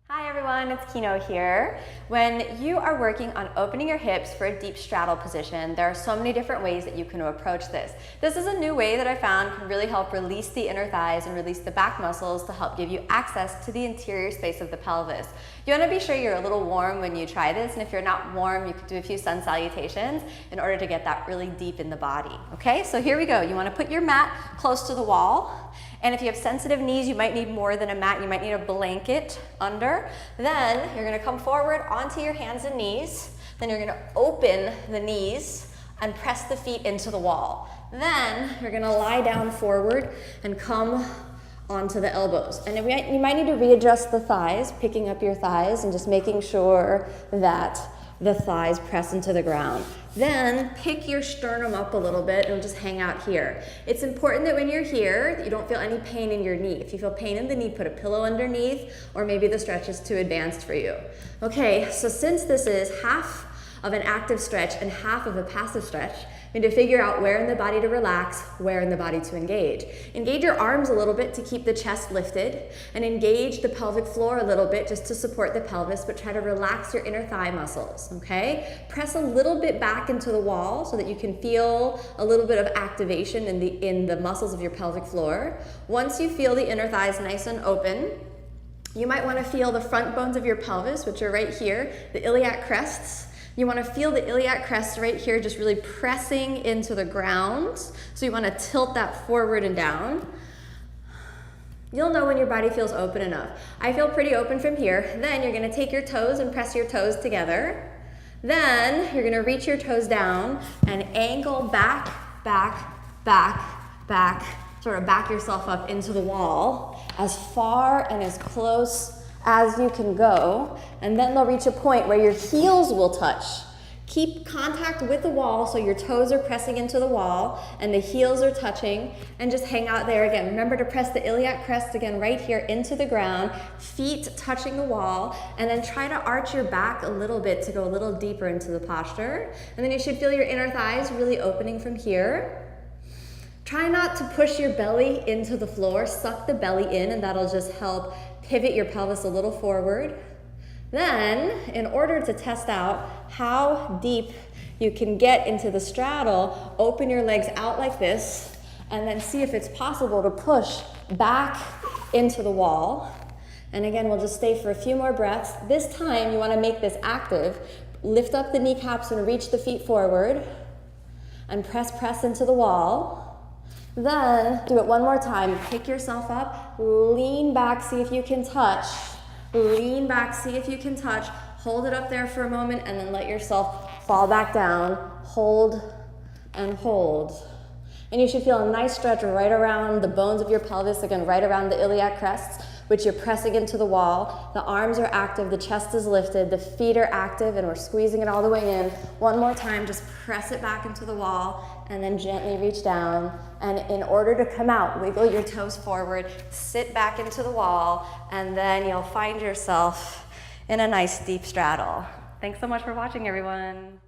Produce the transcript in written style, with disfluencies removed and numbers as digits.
Hi everyone, it's Kino here. When you are working on opening your hips for a deep straddle position, there are so many different ways that you can approach this. This is a new way that I found can really help release the inner thighs and release the back muscles to help give you access to the interior space of the pelvis. You want to be sure you're a little warm when you try this, and if you're not warm, you can do a few sun salutations in order to get that really deep in the body. Okay, so here we go. You want to put your mat close to the wall. And if you have sensitive knees, you might need more than a mat. You might need a blanket under. Then you're going to come forward onto your hands and knees. Then you're going to open the knees and press the feet into the wall. Then you're going to lie down forward and come onto the elbows. And you might need to readjust the thighs, picking up your thighs and just making sure that the thighs press into the ground. Then pick your sternum up a little bit and just hang out here. It's important that when you're here, that you don't feel any pain in your knee. If you feel pain in the knee, put a pillow underneath, or maybe the stretch is too advanced for you. Okay, so since this is half of an active stretch and half of a passive stretch, you need to figure out where in the body to relax, where in the body to engage. Engage your arms a little bit to keep the chest lifted, and engage the pelvic floor a little bit just to support the pelvis, but try to relax your inner thigh muscles, okay? Press a little bit back into the wall so that you can feel a little bit of activation in the muscles of your pelvic floor. Once you feel the inner thighs nice and open, you might want to feel the front bones of your pelvis, which are right here, the iliac crests. You want to feel the iliac crest right here just really pressing into the ground. So you want to tilt that forward and down. You'll know when your body feels open enough. I feel pretty open from here. Then you're going to take your toes and press your toes together. Then you're going to reach your toes down and angle back, back, back, back. Sort of back yourself up into the wall as far and as close as you can go, and then they'll reach a point where your heels will touch. Keep contact with the wall so your toes are pressing into the wall and the heels are touching, and just hang out there again. Remember to press the iliac crest again right here into the ground, feet touching the wall, and then try to arch your back a little bit to go a little deeper into the posture. And then you should feel your inner thighs really opening from here. Try not to push your belly into the floor. Suck the belly in, and that'll just help pivot your pelvis a little forward. Then, in order to test out how deep you can get into the straddle, open your legs out like this, and then see if it's possible to push back into the wall. And again, we'll just stay for a few more breaths. This time, you want to make this active. Lift up the kneecaps and reach the feet forward, and press into the wall. Then do it one more time. Pick yourself up, lean back, see if you can touch. Lean back, see if you can touch. Hold it up there for a moment, and then let yourself fall back down. Hold and hold. And you should feel a nice stretch right around the bones of your pelvis, again, right around the iliac crests, which you're pressing into the wall. The arms are active, the chest is lifted, the feet are active, and we're squeezing it all the way in. One more time, just press it back into the wall, and then gently reach down. And in order to come out, wiggle your toes forward, sit back into the wall, and then you'll find yourself in a nice deep straddle. Thanks so much for watching, everyone.